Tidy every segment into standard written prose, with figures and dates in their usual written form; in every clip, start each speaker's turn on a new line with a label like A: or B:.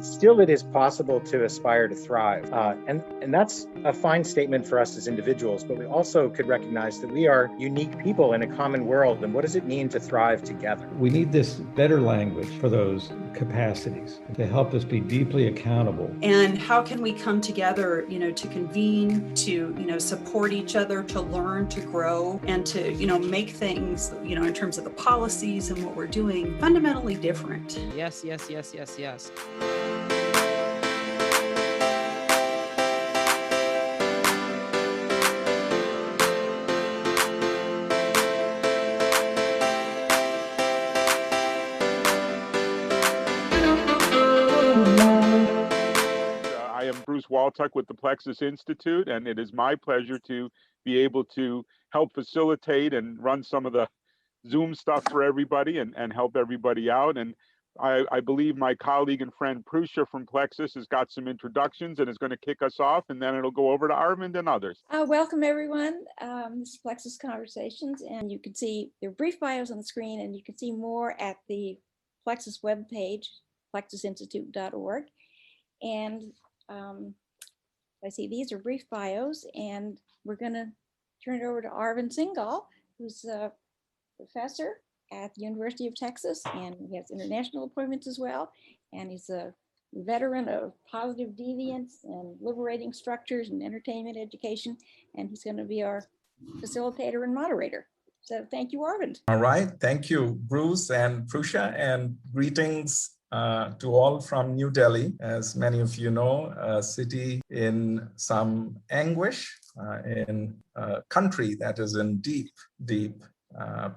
A: still it is possible to aspire to thrive. And that's a fine statement for us as individuals, but we also could recognize that we are unique people in a common world. And what does it mean to thrive together?
B: We need this better language for those capacities to help us be deeply accountable.
C: And how can we come together, to convene, to, support each other, to learn, to grow, and to, make things, in terms of the policies and what we're doing fundamentally different.
D: Yes, yes, yes, yes, yes.
E: Waltuck with the Plexus Institute, and it is my pleasure to be able to help facilitate and run some of the Zoom stuff for everybody and help everybody out. And I believe my colleague and friend Prusha from Plexus has got some introductions and is going to kick us off, and then it'll go over to Arvind and others.
F: Welcome everyone. This is Plexus Conversations, and you can see their brief bios on the screen, and you can see more at the Plexus webpage, plexusinstitute.org. And I see these are brief bios, and we're going to turn it over to Arvind Singhal, who's a professor at the University of Texas, and he has international appointments as well. And he's a veteran of positive deviance and liberating structures and entertainment education. And he's going to be our facilitator and moderator. So thank you, Arvind.
G: All right. Thank you, Bruce and Prusha, and greetings to all from New Delhi. As many of you know, a city in some anguish, in a country that is in deep, deep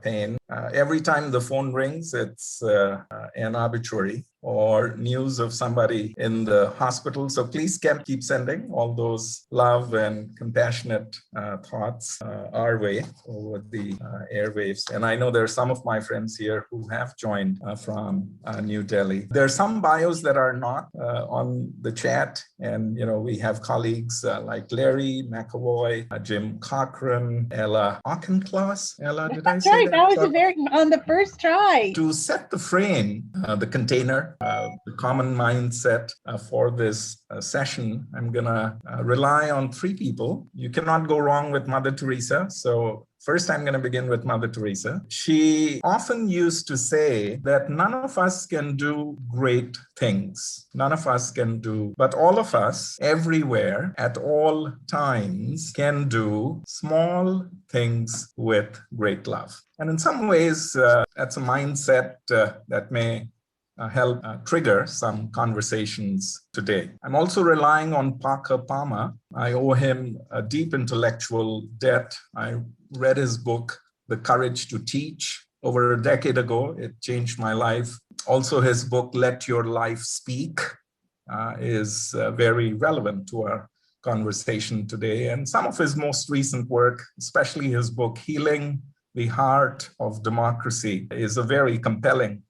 G: pain. Every time the phone rings, it's an obituary or news of somebody in the hospital. So please keep sending all those love and compassionate thoughts our way over the airwaves. And I know there are some of my friends here who have joined from New Delhi. There are some bios that are not on the chat. And, we have colleagues like Larry McAvoy, Jim Cochran, Ella Auchincloss. Ella, did I say that?
H: That was on the first try.
G: To set the frame, the container, the common mindset for this session, I'm gonna rely on three people. You cannot go wrong with Mother Teresa. So first, I'm going to begin with Mother Teresa. She often used to say that none of us can do great things. None of us can do, but all of us, everywhere, at all times, can do small things with great love. And in some ways, that's a mindset that may help trigger some conversations today. I'm also relying on Parker Palmer. I owe him a deep intellectual debt. I read his book, The Courage to Teach, over a decade ago. It changed my life. Also, his book, Let Your Life Speak, is very relevant to our conversation today. And some of his most recent work, especially his book, Healing the Heart of Democracy, is a very compelling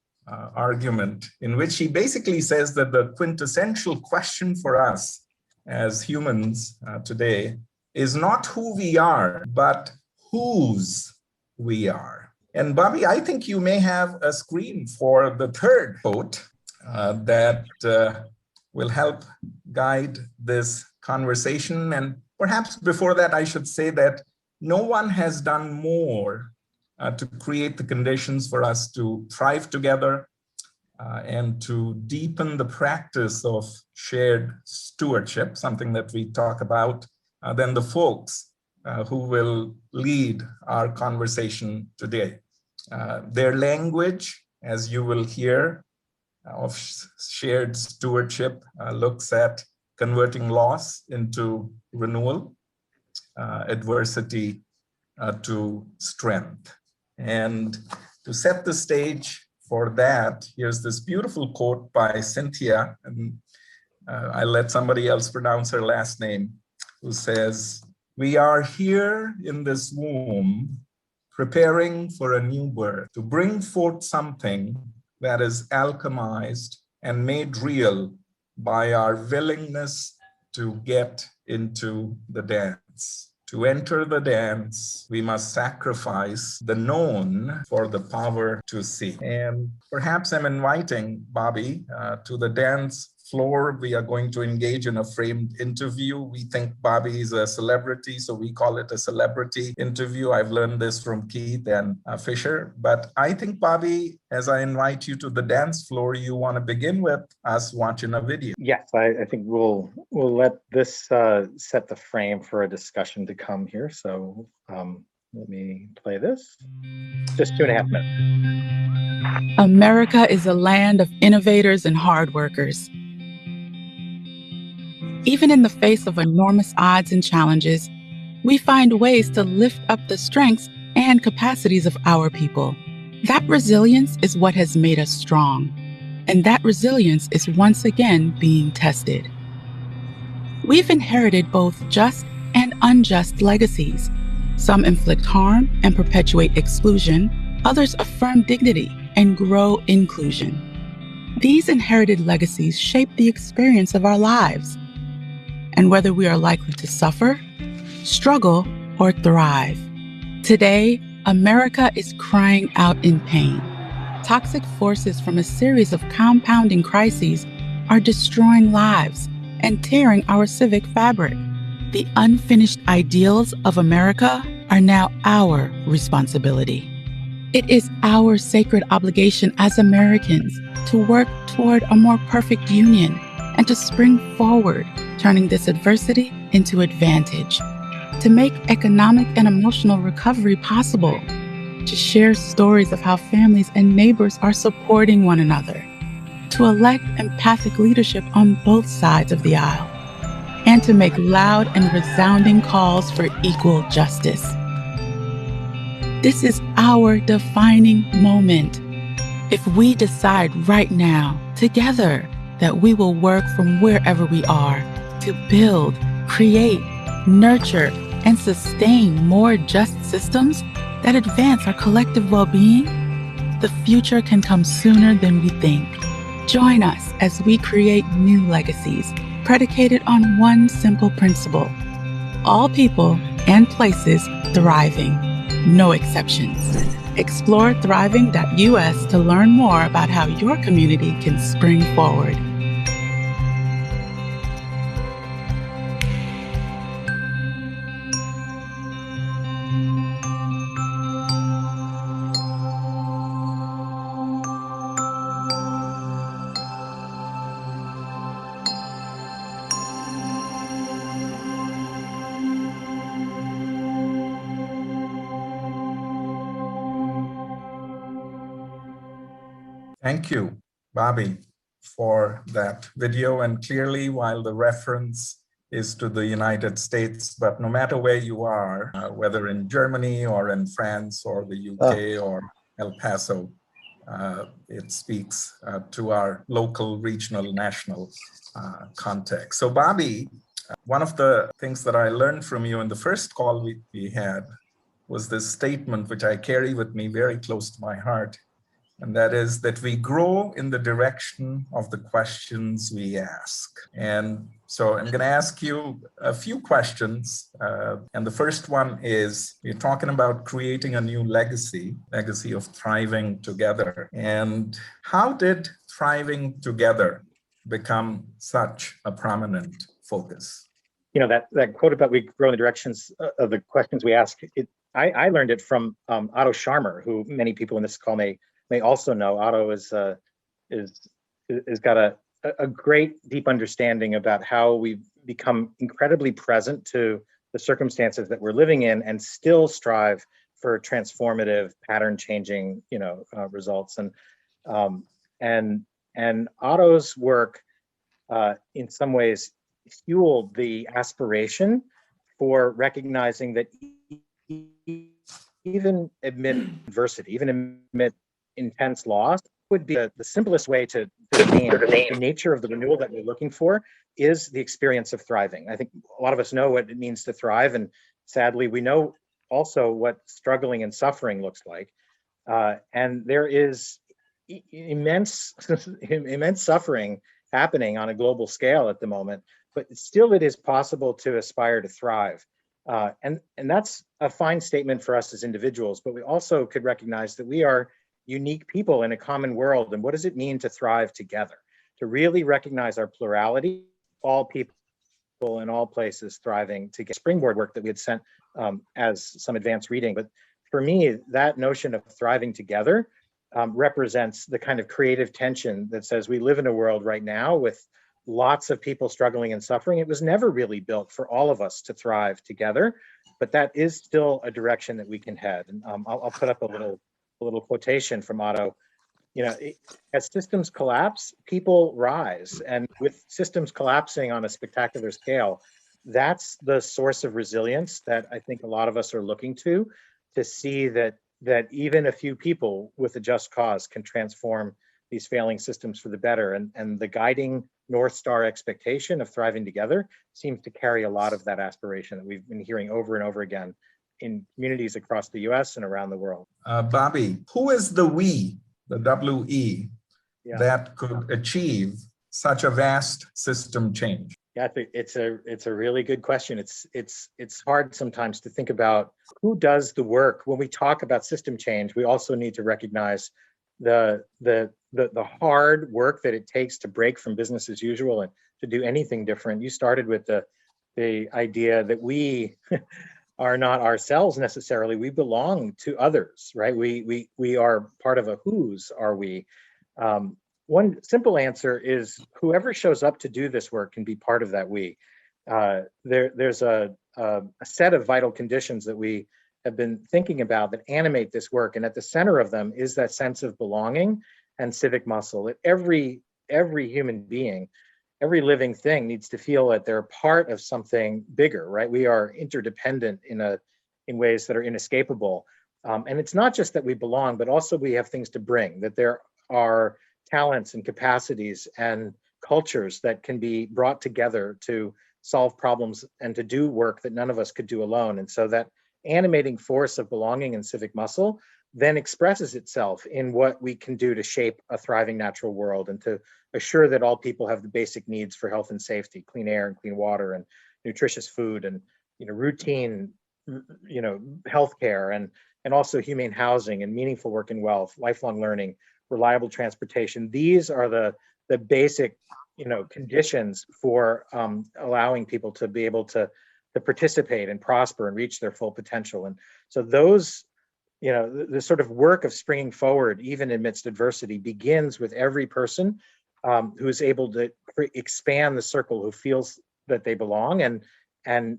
G: argument in which he basically says that the quintessential question for us as humans today is not who we are, but whose we are. And Bobby, I think you may have a screen for the third quote that will help guide this conversation. And perhaps before that, I should say that no one has done more to create the conditions for us to thrive together and to deepen the practice of shared stewardship, something that we talk about, than the folks who will lead our conversation today. Their language, as you will hear, of shared stewardship looks at converting loss into renewal, adversity to strength. And to set the stage for that, here's this beautiful quote by Cynthia, and I let somebody else pronounce her last name, who says, "We are here in this womb, preparing for a new birth, to bring forth something that is alchemized and made real by our willingness to get into the dance. To enter the dance, we must sacrifice the known for the power to see." And perhaps I'm inviting Bobby to the dance floor, we are going to engage in a framed interview. We think Bobby is a celebrity, so we call it a celebrity interview. I've learned this from Keith and Fisher. But I think, Bobby, as I invite you to the dance floor, you want to begin with us watching a video.
A: Yes, I think we'll let this set the frame for a discussion to come here. So let me play this. Just 2.5 minutes.
I: America is a land of innovators and hard workers. Even in the face of enormous odds and challenges, we find ways to lift up the strengths and capacities of our people. That resilience is what has made us strong, and that resilience is once again being tested. We've inherited both just and unjust legacies. Some inflict harm and perpetuate exclusion, others affirm dignity and grow inclusion. These inherited legacies shape the experience of our lives, and whether we are likely to suffer, struggle, or thrive. Today, America is crying out in pain. Toxic forces from a series of compounding crises are destroying lives and tearing our civic fabric. The unfinished ideals of America are now our responsibility. It is our sacred obligation as Americans to work toward a more perfect union and to spring forward, turning this adversity into advantage, to make economic and emotional recovery possible, to share stories of how families and neighbors are supporting one another, to elect empathic leadership on both sides of the aisle, and to make loud and resounding calls for equal justice. This is our defining moment. If we decide right now, together, that we will work from wherever we are to build, create, nurture, and sustain more just systems that advance our collective well-being, the future can come sooner than we think. Join us as we create new legacies predicated on one simple principle: all people and places thriving, no exceptions. Explore thriving.us to learn more about how your community can spring forward.
G: Thank you, Bobby, for that video. And clearly, while the reference is to the United States, but no matter where you are, whether in Germany or in France or the UK or El Paso, it speaks to our local, regional, national context. So Bobby, one of the things that I learned from you in the first call we had was this statement, which I carry with me very close to my heart. And that is that we grow in the direction of the questions we ask. And so I'm going to ask you a few questions. And the first one is, we're talking about creating a new legacy of thriving together. And how did thriving together become such a prominent focus?
A: You know, that quote about we grow in the directions of the questions we ask, I learned it from Otto Scharmer, who many people in this call may also know. Otto is got a great deep understanding about how we become incredibly present to the circumstances that we're living in and still strive for transformative, pattern changing, results. And Otto's work in some ways fueled the aspiration for recognizing that even amid adversity, even amid intense loss, would be the simplest way to name the nature of the renewal that we're looking for is the experience of thriving. I think a lot of us know what it means to thrive, and sadly, we know also what struggling and suffering looks like. And there is immense suffering happening on a global scale at the moment, but still it is possible to aspire to thrive. And that's a fine statement for us as individuals, but we also could recognize that we are unique people in a common world. And what does it mean to thrive together? to really recognize our plurality, all people in all places thriving to get springboard work that we had sent as some advanced reading. But for me, that notion of thriving together represents the kind of creative tension that says we live in a world right now with lots of people struggling and suffering. It was never really built for all of us to thrive together, but that is still a direction that we can head. And I'll put up a little quotation from Otto. As systems collapse, people rise. And with systems collapsing on a spectacular scale, that's the source of resilience that I think a lot of us are looking to see that even a few people with a just cause can transform these failing systems for the better. And the guiding North Star expectation of thriving together seems to carry a lot of that aspiration that we've been hearing over and over again in communities across the US and around the world.
G: Bobby, who is the we, the WE, that could achieve such a vast system change?
A: Yeah, it's a really good question. It's hard sometimes to think about who does the work. When we talk about system change, we also need to recognize the hard work that it takes to break from business as usual and to do anything different. You started with the idea that we are not ourselves necessarily. We belong to others, right? We are part of a whose are we. One simple answer is whoever shows up to do this work can be part of that we. There's a set of vital conditions that we have been thinking about that animate this work, and at the center of them is that sense of belonging and civic muscle. That every human being, every living thing needs to feel that they're part of something bigger, right? We are interdependent in ways that are inescapable. And it's not just that we belong, but also we have things to bring, that there are talents and capacities and cultures that can be brought together to solve problems and to do work that none of us could do alone. And so that animating force of belonging and civic muscle then expresses itself in what we can do to shape a thriving natural world and to assure that all people have the basic needs for health and safety, clean air and clean water and nutritious food and routine healthcare and also humane housing and meaningful work and wealth, lifelong learning, reliable transportation. These are the basic conditions for allowing people to be able to participate and prosper and reach their full potential. And so those, the sort of work of springing forward, even amidst adversity, begins with every person who is able to expand the circle, who feels that they belong and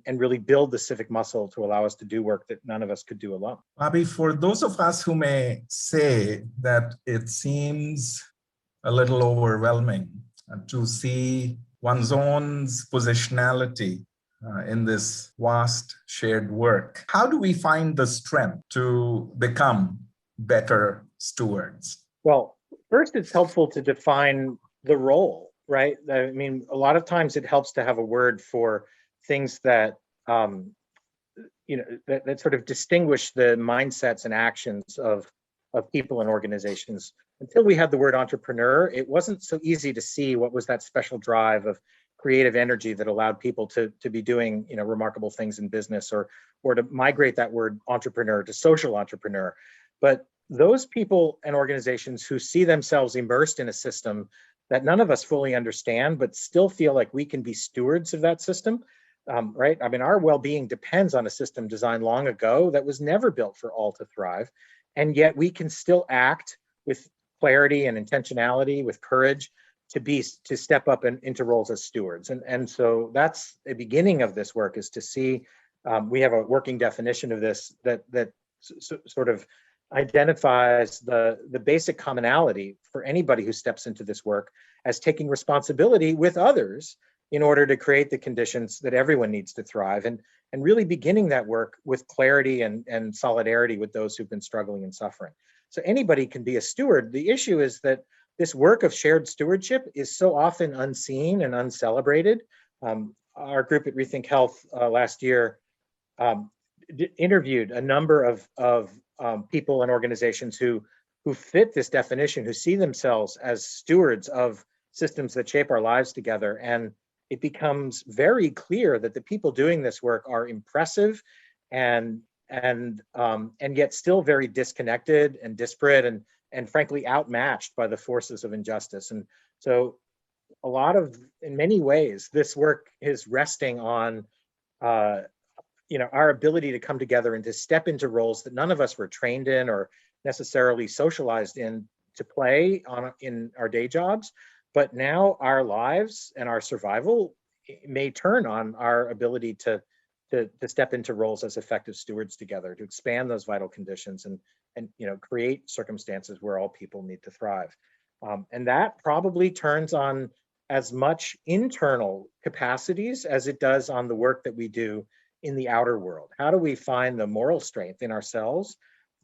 A: really build the civic muscle to allow us to do work that none of us could do alone.
G: Bobby, for those of us who may say that it seems a little overwhelming to see one's own positionality in this vast shared work, how do we find the strength to become better stewards?
A: Well, first, it's helpful to define the role, right? I mean, a lot of times it helps to have a word for things that that sort of distinguish the mindsets and actions of people and organizations. Until we had the word entrepreneur, it wasn't so easy to see what was that special drive of creative energy that allowed people to be doing remarkable things in business, or to migrate that word entrepreneur to social entrepreneur. But those people and organizations who see themselves immersed in a system that none of us fully understand, but still feel like we can be stewards of that system, right? I mean, our well-being depends on a system designed long ago that was never built for all to thrive. And yet we can still act with clarity and intentionality, with courage, to step up into roles as stewards. And so that's the beginning of this work, is to see, we have a working definition of this that sort of identifies the basic commonality for anybody who steps into this work as taking responsibility with others in order to create the conditions that everyone needs to thrive, and really beginning that work with clarity and solidarity with those who've been struggling and suffering. So anybody can be a steward. The issue is that this work of shared stewardship is so often unseen and uncelebrated. Our group at Rethink Health last year interviewed a number of people and organizations who fit this definition, who see themselves as stewards of systems that shape our lives together. And it becomes very clear that the people doing this work are impressive and yet still very disconnected and disparate and frankly outmatched by the forces of injustice. And so a lot of, in many ways, this work is resting on, our ability to come together and to step into roles that none of us were trained in or necessarily socialized in to play in our day jobs. But now our lives and our survival may turn on our ability to step into roles as effective stewards together, to expand those vital conditions and create circumstances where all people need to thrive. And that probably turns on as much internal capacities as it does on the work that we do in the outer world. How do we find the moral strength in ourselves?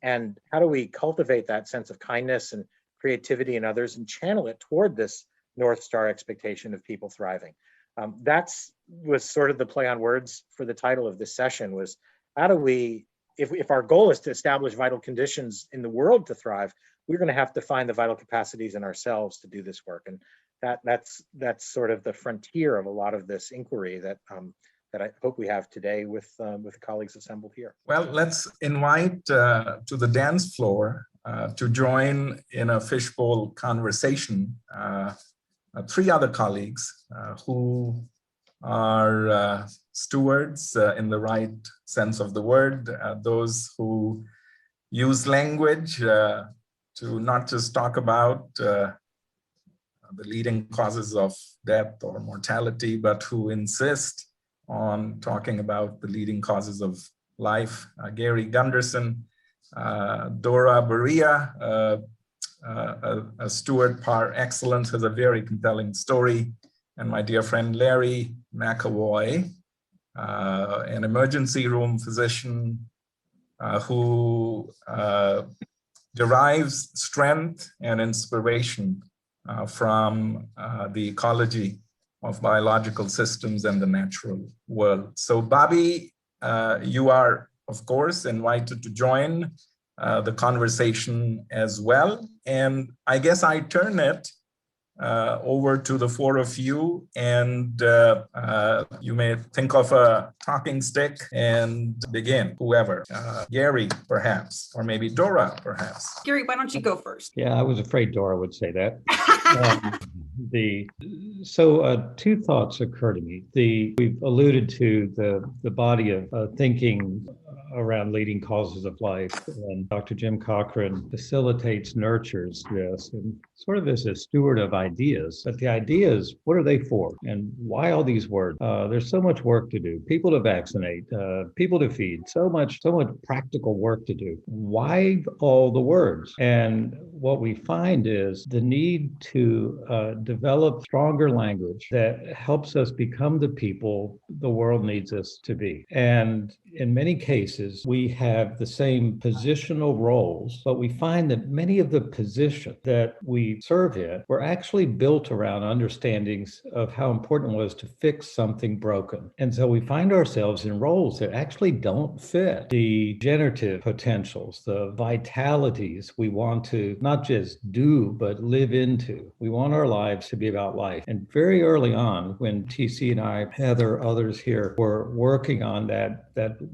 A: And how do we cultivate that sense of kindness and creativity in others and channel it toward this North Star expectation of people thriving? Was sort of the play on words for the title of this session, was how do we, if our goal is to establish vital conditions in the world to thrive, we're going to have to find the vital capacities in ourselves to do this work. And that's sort of the frontier of a lot of this inquiry that I hope we have today with the colleagues assembled here.
G: Well, let's invite to the dance floor to join in a fishbowl conversation 3 other colleagues who are stewards in the right sense of the word, those who use language to not just talk about the leading causes of death or mortality, but who insist on talking about the leading causes of life. Gary Gunderson, Dora Berea, a steward par excellence, has a very compelling story. And my dear friend Larry McAvoy, an emergency room physician who derives strength and inspiration from the ecology of biological systems and the natural world. So Bobby, you are, of course, invited to join the conversation as well. And I guess I turn it over to the 4 of you, and you may think of a talking stick and begin, whoever. Gary, perhaps, or maybe Dora, perhaps.
C: Gary, why don't you go first?
B: Yeah, I was afraid Dora would say that. Two thoughts occur to me. We've alluded to the body of thinking around leading causes of life, and Dr. Jim Cochran facilitates, nurtures this, and sort of is a steward of ideas. But the ideas, what are they for, and why all these words? There's so much work to do. People to vaccinate, people to feed. So much practical work to do. Why all the words? And what we find is the need to develop stronger language that helps us become the people the world needs us to be. And in many cases, we have the same positional roles, but we find that many of the positions that we serve in were actually built around understandings of how important it was to fix something broken. And so we find ourselves in roles that actually don't fit the generative potentials, the vitalities we want to not just do, but live into. We want our lives to be about life. And very early on, when TC and I, Heather, others here, were working on that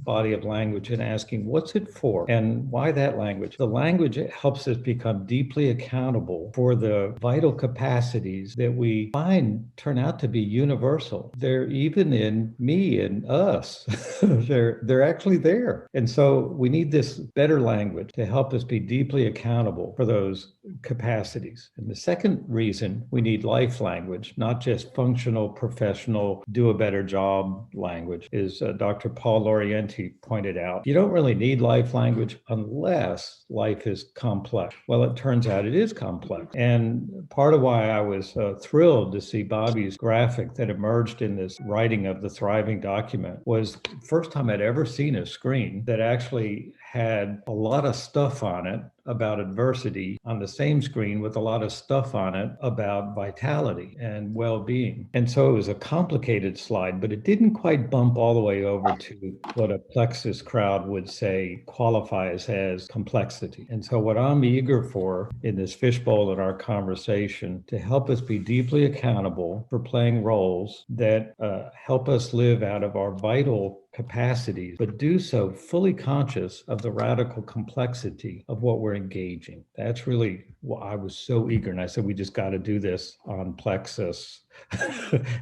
B: body of language and asking, what's it for and why that language? The language helps us become deeply accountable for the vital capacities that we find turn out to be universal. They're even in me and us. They're actually there. And so we need this better language to help us be deeply accountable for those capacities. And the second reason we need life language, not just functional, professional, do a better job language, is Dr. Paul Lorienti pointed out. You don't really need life language unless life is complex. Well, it turns out it is complex. And part of why I was thrilled to see Bobby's graphic that emerged in this writing of the Thriving document was the first time I'd ever seen a screen that actually had a lot of stuff on it about adversity on the same screen with a lot of stuff on it about vitality and well-being. And so it was a complicated slide, but it didn't quite bump all the way over to what a Plexus crowd would say qualifies as complexity. And so what I'm eager for in this fishbowl in our conversation to help us be deeply accountable for playing roles that help us live out of our vital capacities, but do so fully conscious of the radical complexity of what we're engaging. That's really why I was so eager. And I said, we just got to do this on Plexus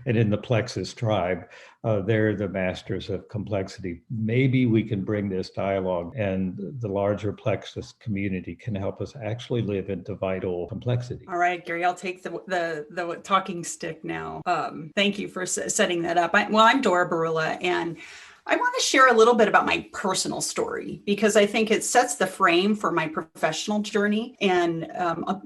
B: and in the Plexus tribe, they're the masters of complexity. Maybe we can bring this dialogue, and the larger Plexus community can help us actually live into vital complexity.
C: All right, Gary, I'll take the talking stick now. Thank you for setting that up. I'm Dora Barilla, and I want to share a little bit about my personal story because I think it sets the frame for my professional journey, and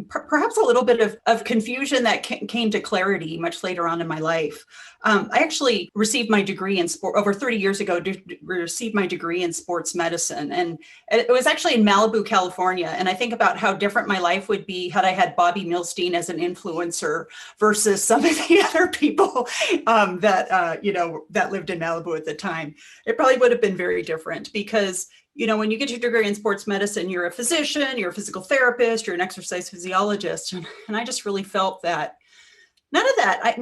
C: perhaps a little bit of confusion that came to clarity much later on in my life. I actually received my degree in sport over 30 years ago, received my degree in sports medicine. And it was actually in Malibu, California. And I think about how different my life would be had I had Bobby Milstein as an influencer versus some of the other people that lived in Malibu at the time. It probably would have been very different because when you get your degree in sports medicine, you're a physician, you're a physical therapist, you're an exercise physiologist. And I just really felt that none of that,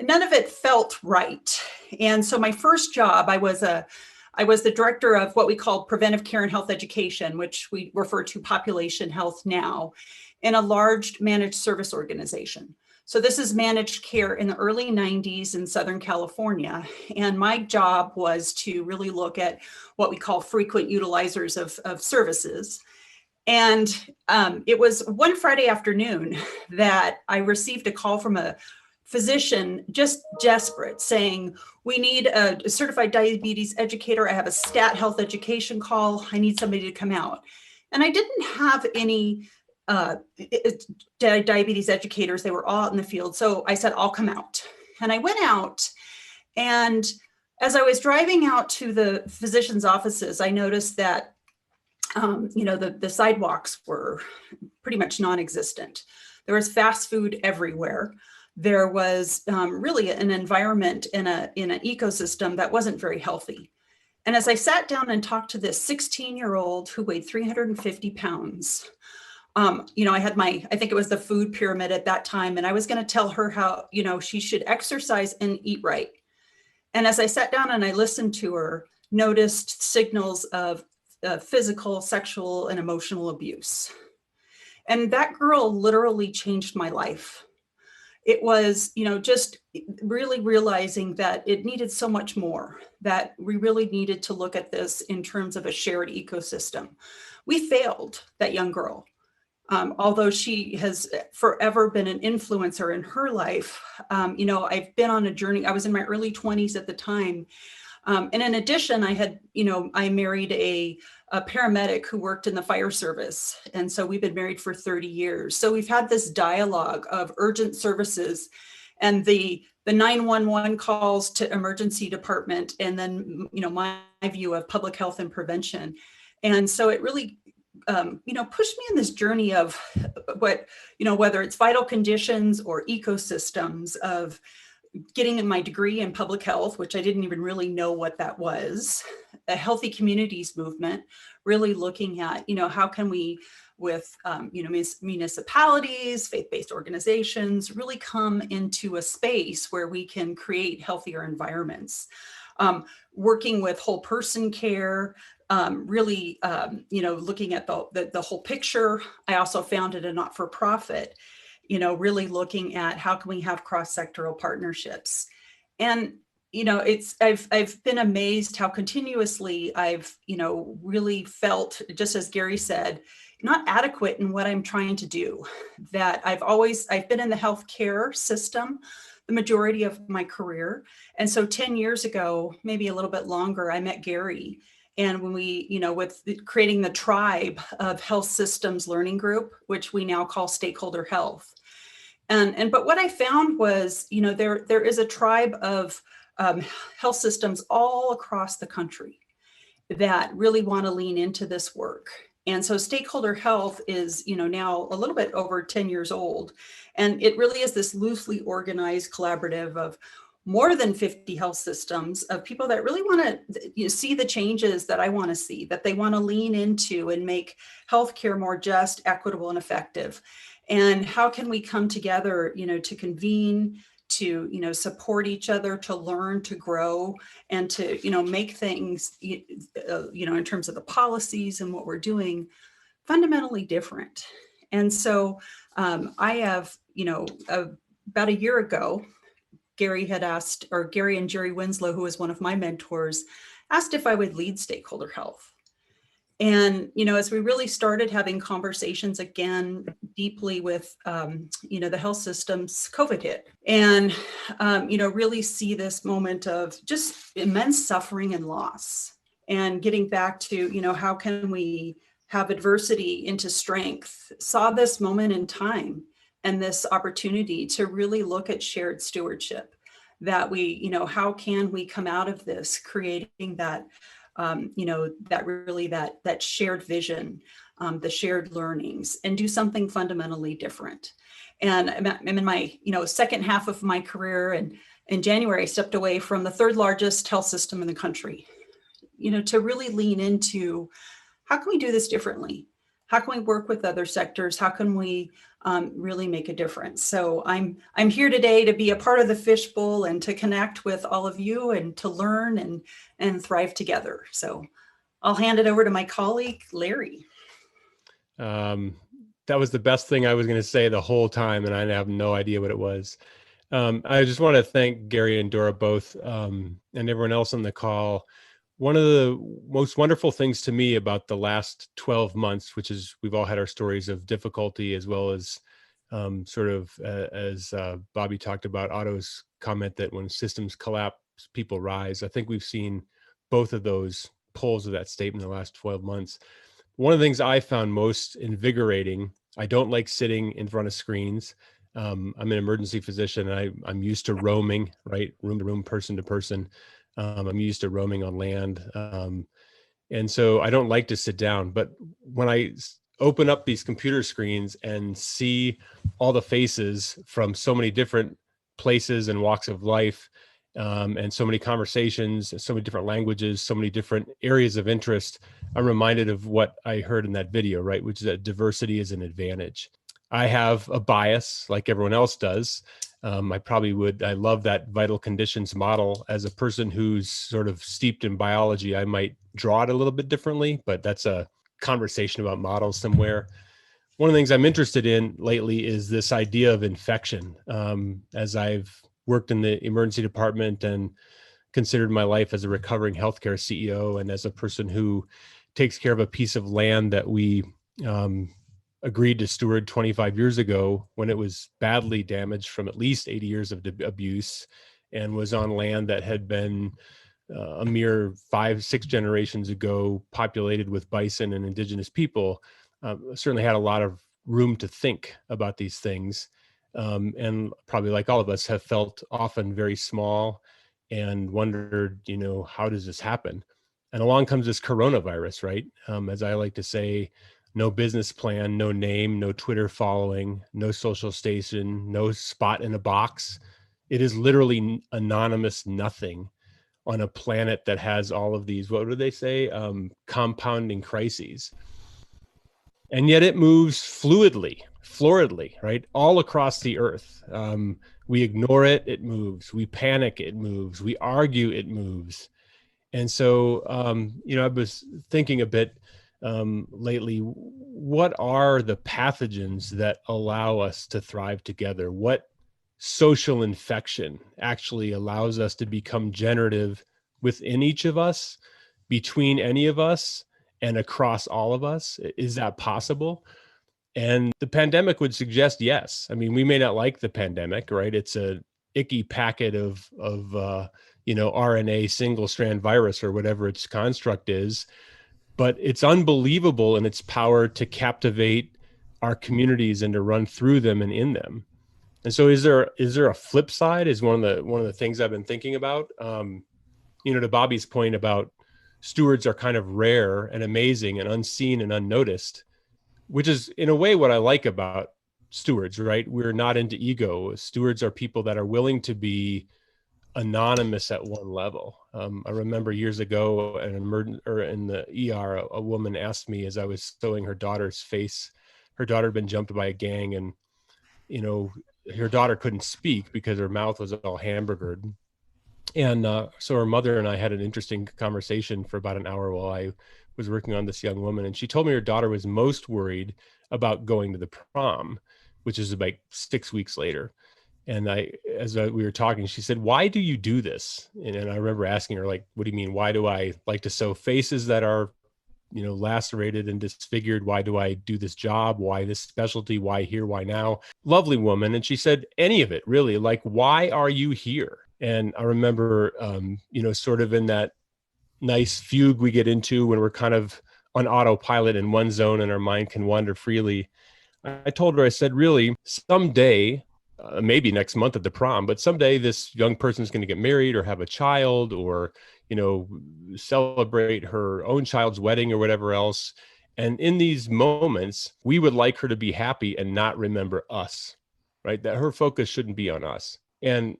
C: none of it felt right. And so my first job, I was the director of what we call preventive care and health education, which we refer to population health now, in a large managed service organization. So this is managed care in the early 90s in Southern California. And my job was to really look at what we call frequent utilizers of services. And it was one Friday afternoon that I received a call from a physician, just desperate, saying, we need a certified diabetes educator. I have a stat health education call. I need somebody to come out. And I didn't have any diabetes educators. They were all out in the field. So I said, I'll come out. And I went out. And as I was driving out to the physician's offices, I noticed that the sidewalks were pretty much non-existent. There was fast food everywhere. There was really an environment in an ecosystem that wasn't very healthy. And as I sat down and talked to this 16-year-old who weighed 350 pounds, I had I think it was the food pyramid at that time, and I was going to tell her how, she should exercise and eat right. And as I sat down and I listened to her, noticed signals of physical, sexual, and emotional abuse. And that girl literally changed my life. It was, just really realizing that it needed so much more, that we really needed to look at this in terms of a shared ecosystem. We failed that young girl. Although she has forever been an influencer in her life, I've been on a journey. I was in my early 20s at the time. And in addition, I married a paramedic who worked in the fire service. And so we've been married for 30 years. So we've had this dialogue of urgent services and the 911 calls to emergency department, and then, my view of public health and prevention. And so it really pushed me in this journey of whether it's vital conditions or ecosystems, of getting my degree in public health, which I didn't even really know what that was, a healthy communities movement, really looking at, how can we, with, municipalities, faith-based organizations, really come into a space where we can create healthier environments, working with whole person care, really, looking at the whole picture. I also founded a not-for-profit, really looking at how can we have cross-sectoral partnerships. And, I've been amazed how continuously I've, really felt, just as Gary said, not adequate in what I'm trying to do, that I've been in the healthcare system the majority of my career. And so 10 years ago, maybe a little bit longer, I met Gary. And when we, with creating the tribe of health systems learning group, which we now call stakeholder health. But what I found was, there is a tribe of health systems all across the country that really want to lean into this work. And so stakeholder health is, now a little bit over 10 years old. And it really is this loosely organized collaborative of more than 50 health systems, of people that really want to see the changes that I want to see, that they want to lean into and make healthcare more just, equitable, and effective. And how can we come together, to convene, to, support each other, to learn, to grow, and to, make things, in terms of the policies and what we're doing, fundamentally different. And so I have, about a year ago, Gary had asked, or Gary and Jerry Winslow, who was one of my mentors, asked if I would lead stakeholder health. And, as we really started having conversations again deeply with, the health systems, COVID hit. And, really see this moment of just immense suffering and loss. And getting back to, how can we have adversity into strength? Saw this moment in time and this opportunity to really look at shared stewardship, that we, how can we come out of this creating that, that shared vision, the shared learnings, and do something fundamentally different. And I'm in my, second half of my career, and in January, I stepped away from the third largest health system in the country, to really lean into how can we do this differently? How can we work with other sectors? How can we really make a difference? So I'm here today to be a part of the fishbowl and to connect with all of you and to learn and thrive together. So I'll hand it over to my colleague, Larry.
J: That was the best thing I was going to say the whole time, and I have no idea what it was. I just want to thank Gary and Dora both, and everyone else on the call. One of the most wonderful things to me about the last 12 months, which is we've all had our stories of difficulty, as well as as Bobby talked about, Otto's comment that when systems collapse, people rise. I think we've seen both of those poles of that statement in the last 12 months. One of the things I found most invigorating, I don't like sitting in front of screens. I'm an emergency physician, and I'm used to roaming, right? Room to room, person to person. I'm used to roaming on land. And so I don't like to sit down, but when I open up these computer screens and see all the faces from so many different places and walks of life, and so many conversations, so many different languages, so many different areas of interest, I'm reminded of what I heard in that video, right? Which is that diversity is an advantage. I have a bias like everyone else does. I love that vital conditions model. As a person who's sort of steeped in biology, I might draw it a little bit differently, but that's a conversation about models somewhere. One of the things I'm interested in lately is this idea of infection. As I've worked in the emergency department and considered my life as a recovering healthcare CEO, and as a person who takes care of a piece of land that we agreed to steward 25 years ago when it was badly damaged from at least 80 years of abuse, and was on land that had been a mere 5-6 generations ago populated with bison and indigenous people. Certainly had a lot of room to think about these things, and probably like all of us have felt often very small and wondered, how does this happen? And along comes this coronavirus, right? As I like to say, no business plan, no name, no Twitter following, no social station, no spot in a box. It is literally anonymous nothing on a planet that has all of these, what do they say? Compounding crises. And yet it moves floridly, right? All across the earth. We ignore it, it moves. We panic, it moves. We argue, it moves. And so, I was thinking a bit lately, what are the pathogens that allow us to thrive together? What social infection actually allows us to become generative within each of us, between any of us, and across all of us? Is that possible? And the pandemic would suggest yes. I mean, we may not like the pandemic, right? It's a icky packet of RNA single strand virus or whatever its construct is, but it's unbelievable in its power to captivate our communities and to run through them and in them. And so is there a flip side is one of the things I've been thinking about. To Bobby's point about stewards are kind of rare and amazing and unseen and unnoticed, which is in a way what I like about stewards, right? We're not into ego. Stewards are people that are willing to be anonymous at one level. I remember years ago in the ER, a woman asked me as I was sewing her daughter's face. Her daughter had been jumped by a gang, and her daughter couldn't speak because her mouth was all hamburgered. And so her mother and I had an interesting conversation for about an hour while I was working on this young woman. And she told me her daughter was most worried about going to the prom, which is about 6 weeks later. And we were talking, she said, "Why do you do this?" And I remember asking her, like, "What do you mean? Why do I like to sew faces that are, lacerated and disfigured? Why do I do this job? Why this specialty? Why here? Why now?" Lovely woman. And she said, "Any of it, really. Like, why are you here?" And I remember, sort of in that nice fugue we get into when we're kind of on autopilot in one zone and our mind can wander freely. I told her, I said, really, someday, maybe next month at the prom, but someday this young person is going to get married or have a child or, celebrate her own child's wedding or whatever else. And in these moments, we would like her to be happy and not remember us, right? That her focus shouldn't be on us. And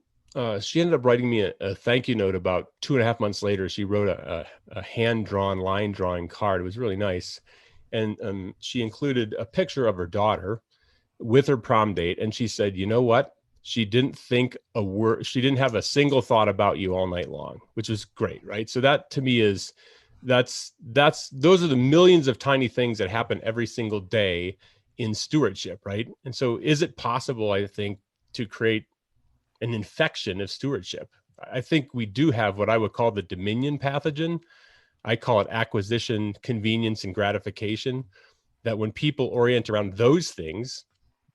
J: she ended up writing me a thank you note about 2.5 months later. She wrote a hand-drawn line drawing card. It was really nice. And she included a picture of her daughter with her prom date. And she said, "You know what? She didn't think a word. She didn't have a single thought about you all night long," which was great, right? So that to me is, those are the millions of tiny things that happen every single day in stewardship, right? And so is it possible, I think, to create an infection of stewardship? I think we do have what I would call the dominion pathogen. I call it acquisition, convenience, and gratification. That when people orient around those things,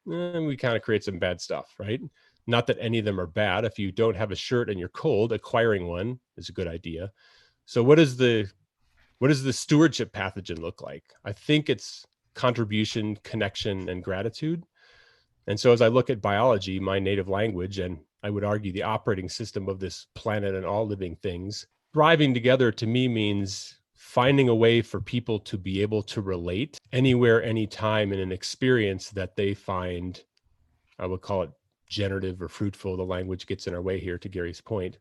J: we kind of create some bad stuff, right? Not that any of them are bad. If you don't have a shirt and you're cold, acquiring one is a good idea. So what does the stewardship pathogen look like? I think it's contribution, connection, and gratitude. And so as I look at biology, my native language, and I would argue the operating system of this planet and all living things, thriving together to me means finding a way for people to be able to relate anywhere, anytime in an experience that they find, I would call it generative or fruitful. The language gets in our way here, to Gary's point.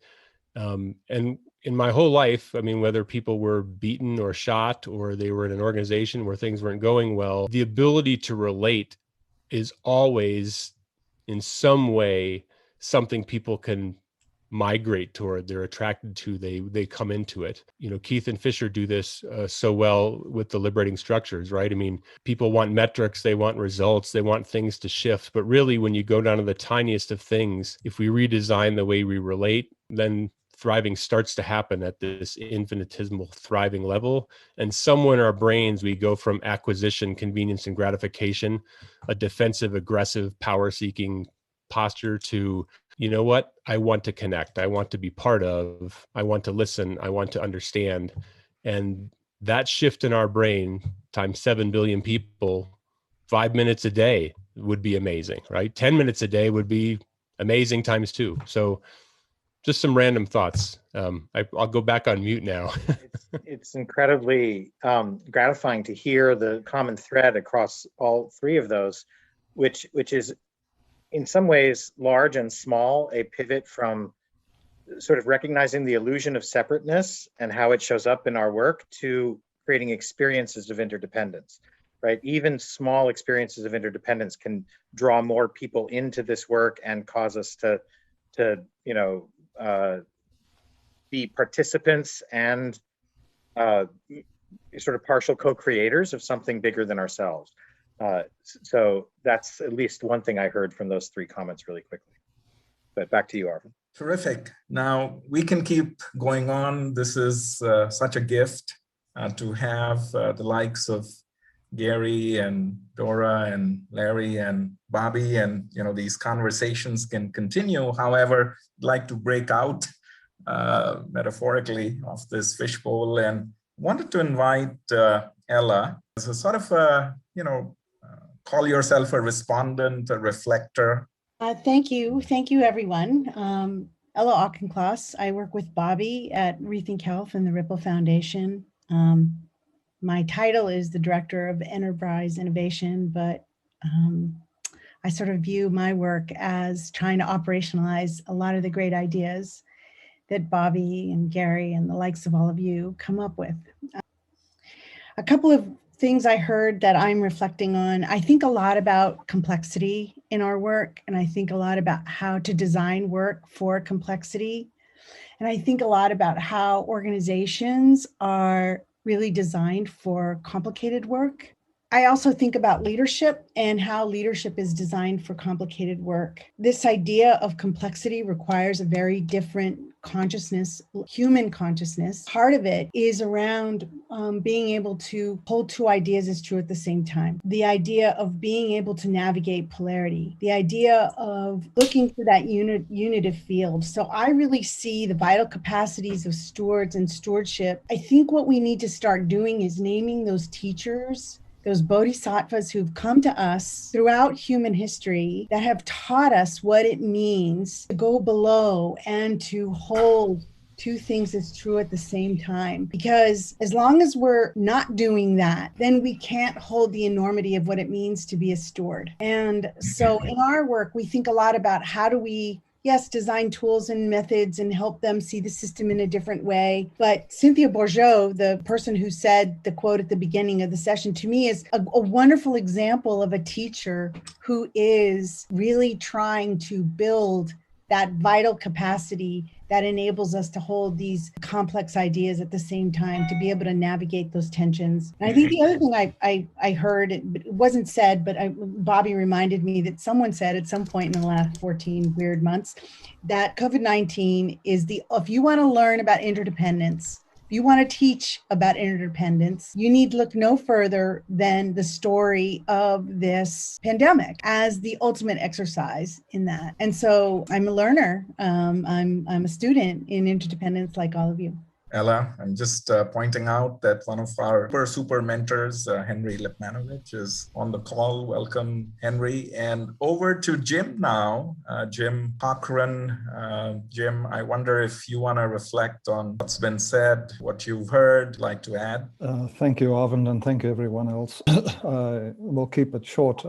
J: And in my whole life, I mean, whether people were beaten or shot or they were in an organization where things weren't going well, the ability to relate is always in some way something people can migrate toward, they're attracted to, they come into it. Keith and Fisher do this so well with the liberating structures, right? I mean, people want metrics, they want results, they want things to shift. But really, when you go down to the tiniest of things, if we redesign the way we relate, then thriving starts to happen at this infinitesimal thriving level. And somewhere in our brains, we go from acquisition, convenience, and gratification, a defensive, aggressive, power-seeking posture, to, you know what? I want to connect. I want to be part of. I want to listen. I want to understand. And that shift in our brain times 7 billion people, 5 minutes a day would be amazing, right? 10 minutes a day would be amazing times 2. So just some random thoughts. I'll go back on mute now.
A: It's incredibly gratifying to hear the common thread across all 3 of those, which is in some ways large and small, a pivot from sort of recognizing the illusion of separateness and how it shows up in our work to creating experiences of interdependence, right? Even small experiences of interdependence can draw more people into this work and cause us to be participants and sort of partial co-creators of something bigger than ourselves. So that's at least one thing I heard from those 3 comments really quickly. But back to you, Arvin.
G: Terrific. Now we can keep going on. This is such a gift to have the likes of Gary and Dora and Larry and Bobby, and these conversations can continue. However, I'd like to break out metaphorically of this fishbowl and wanted to invite Ella as a sort of a, call yourself a respondent, a reflector.
H: Thank you, everyone. Ella Auchincloss. I work with Bobby at Rethink Health and the Ripple Foundation. My title is the Director of Enterprise Innovation, but I sort of view my work as trying to operationalize a lot of the great ideas that Bobby and Gary and the likes of all of you come up with. A couple of things I heard that I'm reflecting on. I think a lot about complexity in our work, and I think a lot about how to design work for complexity. And I think a lot about how organizations are really designed for complicated work. I also think about leadership and how leadership is designed for complicated work. This idea of complexity requires a very different consciousness, human consciousness. Part of it is around being able to hold two ideas as true at the same time. The idea of being able to navigate polarity, the idea of looking for that unitive field. So I really see the vital capacities of stewards and stewardship. I think what we need to start doing is naming those teachers, those bodhisattvas who've come to us throughout human history that have taught us what it means to go below and to hold two things as true at the same time. Because as long as we're not doing that, then we can't hold the enormity of what it means to be a steward. And so in our work, we think a lot about how do we design tools and methods and help them see the system in a different way. But Cynthia Bourgeot, the person who said the quote at the beginning of the session, to me is a wonderful example of a teacher who is really trying to build that vital capacity that enables us to hold these complex ideas at the same time, to be able to navigate those tensions. And I think the other thing I heard, it wasn't said, but Bobby reminded me that someone said at some point in the last 14 weird months that COVID-19 is if you want to learn about interdependence, if you want to teach about interdependence, you need to look no further than the story of this pandemic as the ultimate exercise in that. And so I'm a learner. I'm a student in interdependence like all of you.
G: Ella, I'm just pointing out that one of our super mentors, Henry Lipmanovich, is on the call. Welcome, Henry. And over to Jim now. Jim Cochran. Jim, I wonder if you want to reflect on what's been said, what you've heard, like to add.
K: Thank you, Arvind, and thank you, everyone else. We'll keep it short.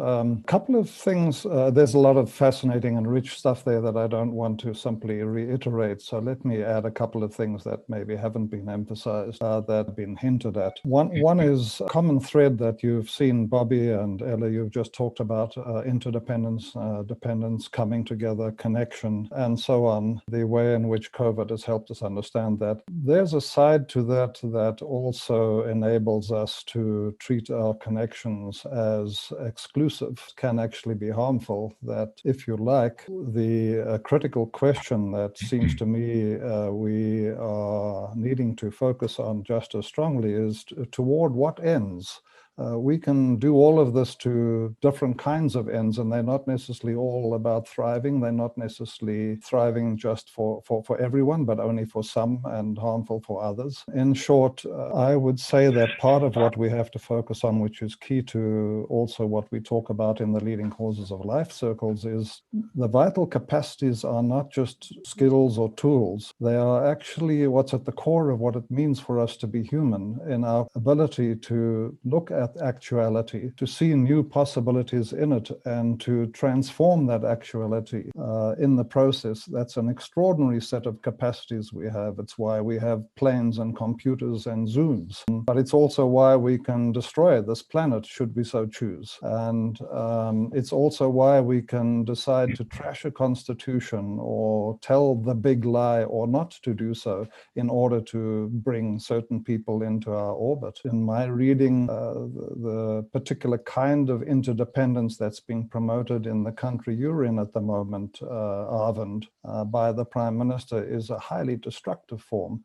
K: Couple of things. There's a lot of fascinating and rich stuff there that I don't want to simply reiterate. So let me add a couple of things that maybe haven't been emphasized, that have been hinted at. One is a common thread that you've seen, Bobby and Ella, you've just talked about, interdependence, dependence, coming together, connection, and so on. The way in which COVID has helped us understand that. There's a side to that that also enables us to treat our connections as exclusive, can actually be harmful. That, if you like, the critical question that seems to me we are needing to focus on just as strongly is toward what ends. We can do all of this to different kinds of ends, and they're not necessarily all about thriving. They're not necessarily thriving just for everyone, but only for some and harmful for others. In short, I would say that part of what we have to focus on, which is key to also what we talk about in the leading causes of life circles, is the vital capacities are not just skills or tools. They are actually what's at the core of what it means for us to be human, in our ability to look at actuality, to see new possibilities in it, and to transform that actuality in the process. That's an extraordinary set of capacities we have. It's why we have planes and computers and Zooms, but it's also why we can destroy this planet should we so choose. And it's also why we can decide to trash a constitution or tell the big lie or not to do so in order to bring certain people into our orbit. In my reading, the particular kind of interdependence that's being promoted in the country you're in at the moment, Arvind, by the Prime Minister is a highly destructive form.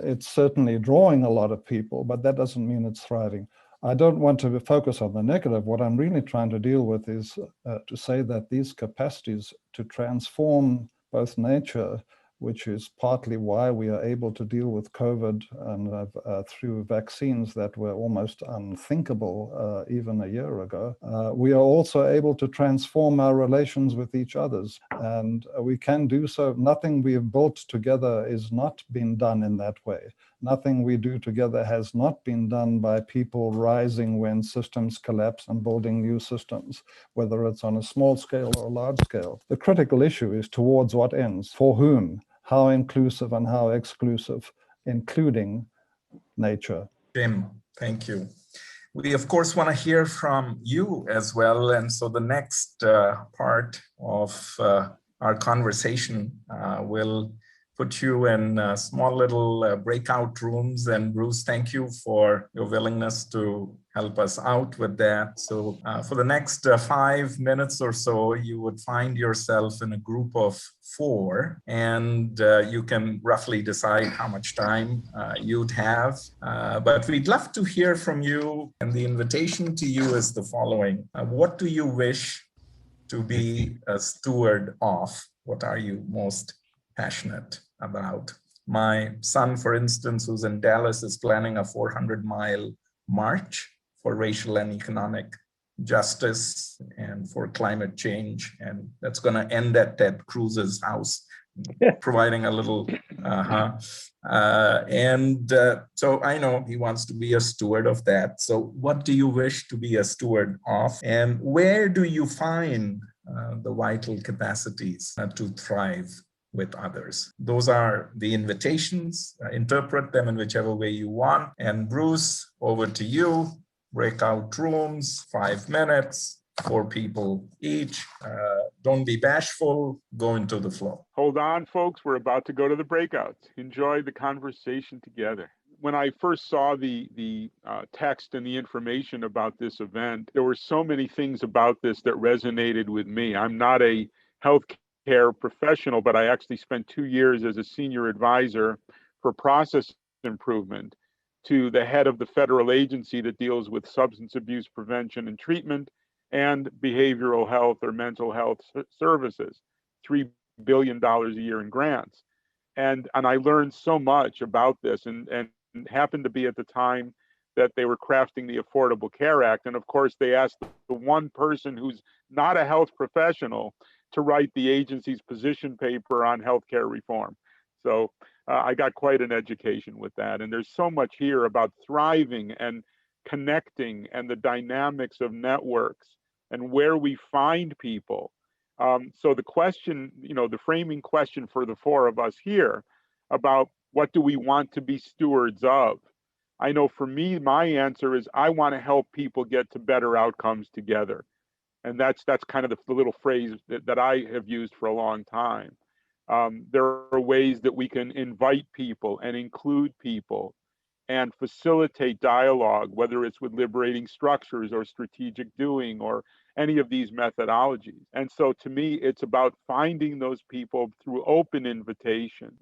K: It's certainly drawing a lot of people, but that doesn't mean it's thriving. I don't want to focus on the negative. What I'm really trying to deal with is to say that these capacities to transform both nature, which is partly why we are able to deal with COVID and through vaccines that were almost unthinkable even a year ago. We are also able to transform our relations with each other, and we can do so. Nothing we have built together is not being done in that way. Nothing we do together has not been done by people rising when systems collapse and building new systems, whether it's on a small scale or a large scale. The critical issue is towards what ends, for whom, how inclusive and how exclusive, including nature.
G: Jim, thank you. We, of course, want to hear from you as well. And so the next part of our conversation will put you in small little breakout rooms. And Bruce, thank you for your willingness to help us out with that. So for the next 5 minutes or so, you would find yourself in a group of 4, and you can roughly decide how much time you'd have. But we'd love to hear from you. And the invitation to you is the following. What do you wish to be a steward of? What are you most passionate about? My son, for instance, who's in Dallas, is planning a 400-mile march for racial and economic justice and for climate change. And that's going to end at Ted Cruz's house, providing a little, so I know he wants to be a steward of that. So what do you wish to be a steward of? And where do you find the vital capacities to thrive with others? Those are the invitations. Interpret them in whichever way you want. And Bruce, over to you. Breakout rooms, 5 minutes, 4 people each. Don't be bashful, go into the flow.
E: Hold on, folks. We're about to go to the breakouts. Enjoy the conversation together. When I first saw the text and the information about this event, there were so many things about this that resonated with me. I'm not a healthcare professional, but I actually spent 2 years as a senior advisor for process improvement to the head of the federal agency that deals with substance abuse prevention and treatment and behavioral health or mental health services, $3 billion a year in grants. And I learned so much about this, and happened to be at the time that they were crafting the Affordable Care Act. And of course, they asked the one person who's not a health professional to write the agency's position paper on healthcare reform. So I got quite an education with that. And there's so much here about thriving and connecting and the dynamics of networks and where we find people. So the question, the framing question for the 4 of us here about what do we want to be stewards of? I know for me, my answer is I want to help people get to better outcomes together. And that's kind of the little phrase that I have used for a long time. There are ways that we can invite people and include people and facilitate dialogue, whether it's with liberating structures or strategic doing or any of these methodologies. And so to me, it's about finding those people through open invitation,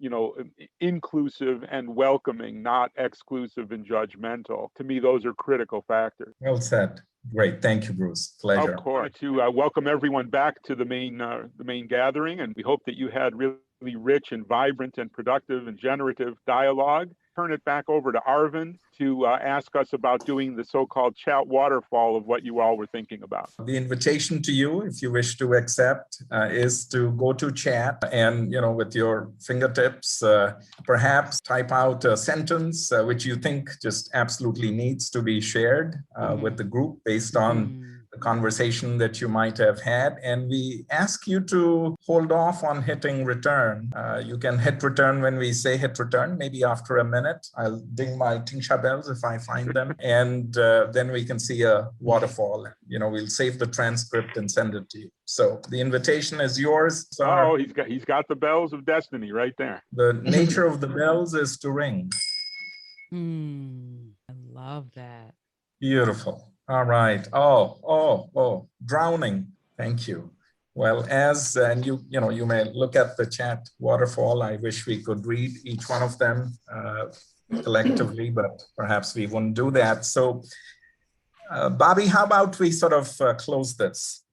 E: inclusive and welcoming, not exclusive and judgmental. To me, those are critical factors.
G: Well said. Great. Thank you, Bruce. Pleasure.
E: Of course. To welcome everyone back to the main gathering. And we hope that you had really rich and vibrant and productive and generative dialogue. Turn it back over to Arvind to ask us about doing the so-called chat waterfall of what you all were thinking about.
G: The invitation to you, if you wish to accept, is to go to chat and, with your fingertips, perhaps type out a sentence which you think just absolutely needs to be shared with the group based on the conversation that you might have had. And we ask you to hold off on hitting return. You can hit return when we say hit return, maybe after a minute. I'll ding my Tingsha bells if I find them. And then we can see a waterfall. We'll save the transcript and send it to you. So the invitation is yours.
E: Oh, he's got the bells of destiny right there.
G: The nature of the bells is to ring.
D: I love that.
G: Beautiful. All right. Oh, drowning. Thank you. Well, and you may look at the chat waterfall. I wish we could read each one of them collectively, but perhaps we wouldn't do that. So, Bobby, how about we sort of close this,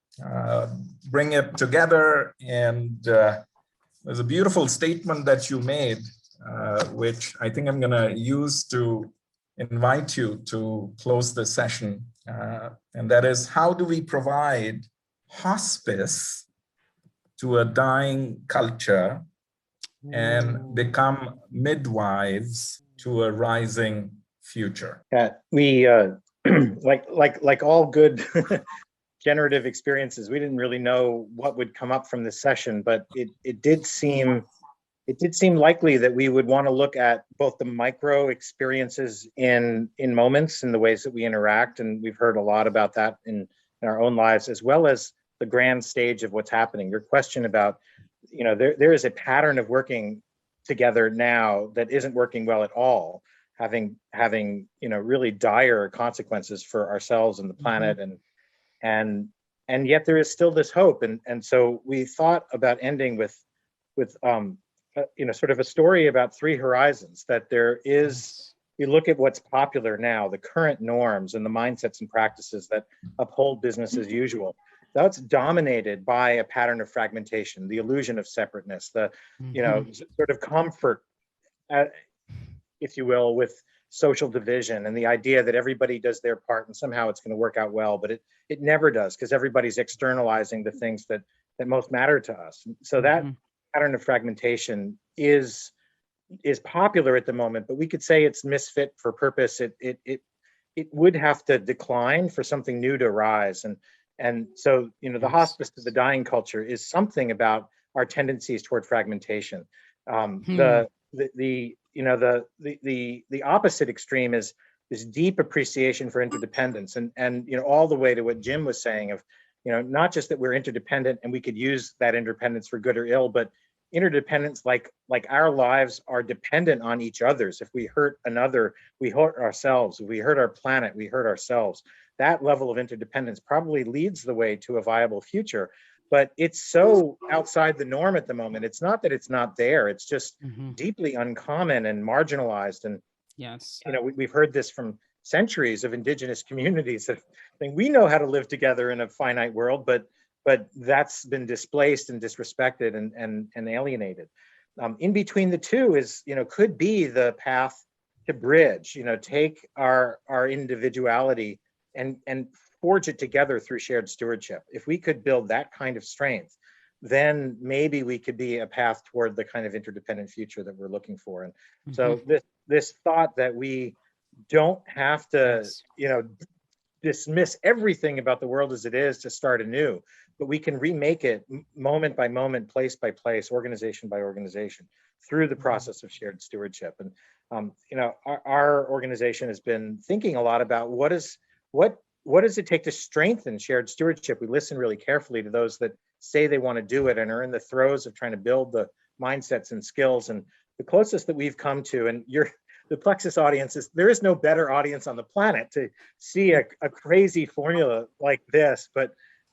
G: bring it together, and there's a beautiful statement that you made, which I think I'm going to use to invite you to close the session. And that is, how do we provide hospice to a dying culture and become midwives to a rising future?
A: Yeah, we like all good generative experiences, we didn't really know what would come up from this session, but it did seem likely that we would want to look at both the micro experiences in moments and the ways that we interact, and we've heard a lot about that in our own lives, as well as the grand stage of what's happening. Your question about, there is a pattern of working together now that isn't working well at all, having really dire consequences for ourselves and the planet, and yet there is still this hope, and so we thought about ending with sort of a story about three horizons, that there is, you look at what's popular now, the current norms and the mindsets and practices that uphold business as usual. That's dominated by a pattern of fragmentation, the illusion of separateness, the sort of comfort, if you will, with social division and the idea that everybody does their part and somehow it's going to work out well, but it never does, because everybody's externalizing the things that most matter to us. So that pattern of fragmentation is popular at the moment, but we could say it's misfit for purpose. It would have to decline for something new to rise. And so, the hospice to the dying culture is something about our tendencies toward fragmentation. The opposite extreme is this deep appreciation for interdependence, and all the way to what Jim was saying of, not just that we're interdependent and we could use that interdependence for good or ill, but interdependence like our lives are dependent on each other's. If we hurt another, we hurt ourselves. If we hurt our planet, we hurt ourselves. That level of interdependence probably leads the way to a viable future, but it's so outside the norm at the moment. It's not that it's not there, it's just deeply uncommon and marginalized. And we've heard this from centuries of indigenous communities that think we know how to live together in a finite world, but that's been displaced and disrespected and alienated. In between the two is, could be the path to bridge, take our individuality and forge it together through shared stewardship. If we could build that kind of strength, then maybe we could be a path toward the kind of interdependent future that we're looking for. And so this thought that we don't have to, dismiss everything about the world as it is to start anew, but we can remake it moment by moment, place by place, organization by organization, through the process of shared stewardship. And our organization has been thinking a lot about what does it take to strengthen shared stewardship. We listen really carefully to those that say they want to do it and are in the throes of trying to build the mindsets and skills. And the closest that we've come to, and the Plexus audience there is no better audience on the planet to see a crazy formula like this, but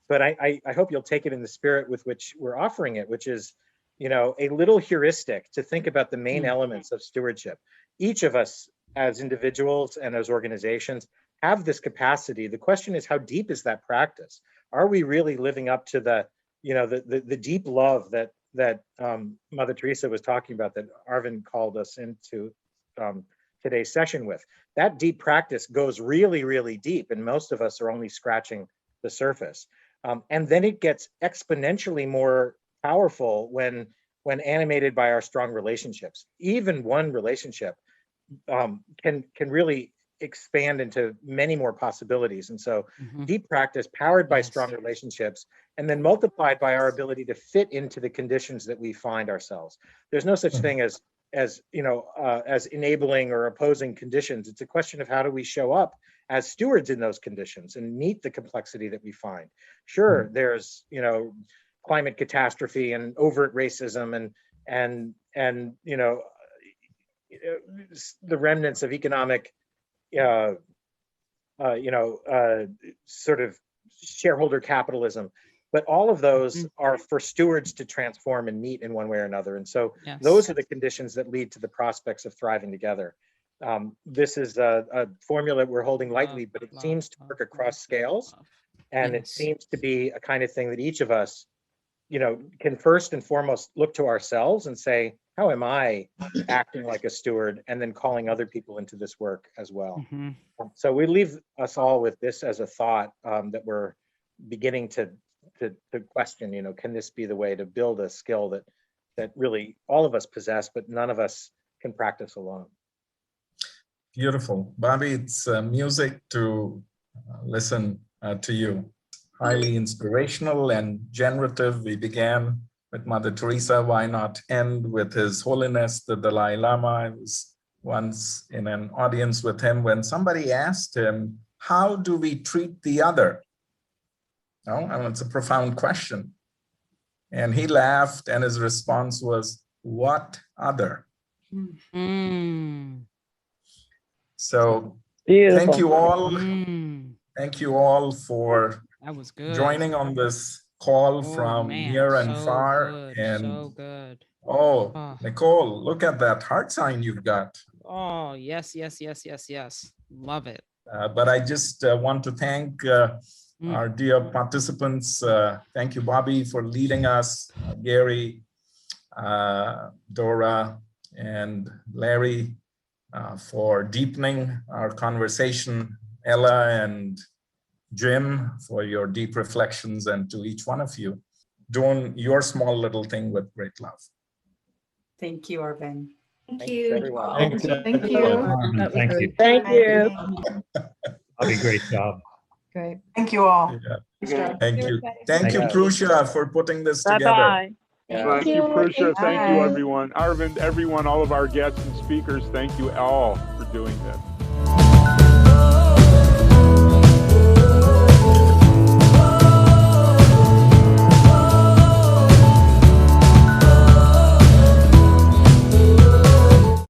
A: I hope you'll take it in the spirit with which we're offering it, which is, a little heuristic to think about the main elements of stewardship. Each of us as individuals and as organizations have this capacity. The question is, how deep is that practice? Are we really living up to the deep love that Mother Teresa was talking about, that Arvind called us into today's session with? That deep practice goes really, really deep, and most of us are only scratching the surface. And then it gets exponentially more powerful when animated by our strong relationships. Even one relationship can really expand into many more possibilities. And so deep practice powered by strong relationships, and then multiplied by our ability to fit into the conditions that we find ourselves. There's no such thing as enabling or opposing conditions. It's a question of how do we show up as stewards in those conditions and meet the complexity that we find. Sure, there's climate catastrophe and overt racism and the remnants of economic sort of shareholder capitalism. But all of those are for stewards to transform and meet in one way or another. And so those are the conditions that lead to the prospects of thriving together. This is a formula we're holding lightly, but it seems to work across scales. And it seems to be a kind of thing that each of us, can first and foremost look to ourselves and say, how am I acting like a steward? And then calling other people into this work as well. So we leave us all with this as a thought that we're beginning to question, can this be the way to build a skill that really all of us possess, but none of us can practice alone.
G: Beautiful. Bobby, it's music to listen to you. Highly inspirational and generative. We began with Mother Teresa. Why not end with His Holiness, the Dalai Lama? I was once in an audience with him when somebody asked him, how do we treat the other? It's a profound question. And he laughed, and his response was, what other?
D: Mm.
G: So
L: Beautiful.
G: thank you all.
D: Mm.
G: Thank you all for
D: That was good.
G: joining on this call
D: Oh,
G: from
D: man,
G: near and
D: so
G: far.
D: good,
G: And
D: so good.
G: oh,
D: Oh.
G: Nicole, look at that heart sign you've got.
D: Oh, yes, yes, yes, yes, yes. Love it.
G: But I just want to thank our dear participants. Thank you, Bobby, for leading us, Gary, Dora, and Larry for deepening our conversation, Ella and Jim for your deep reflections, and to each one of you, doing your small little thing with great love.
C: Thank you, Arvind.
A: Thanks, everyone.
B: Thanks,
H: Thank you.
B: everyone. Thank you.
L: Thank you.
B: Bobby, great job.
C: Great. Thank you all.
G: Yeah. Thank you.
F: Everybody.
G: Thank you,
A: Yeah.
G: Prusha, for putting this together.
L: Bye-bye.
E: Thank you, Prusha. Thank you, everyone. Arvind, everyone, all of our guests and speakers, thank you all for doing this.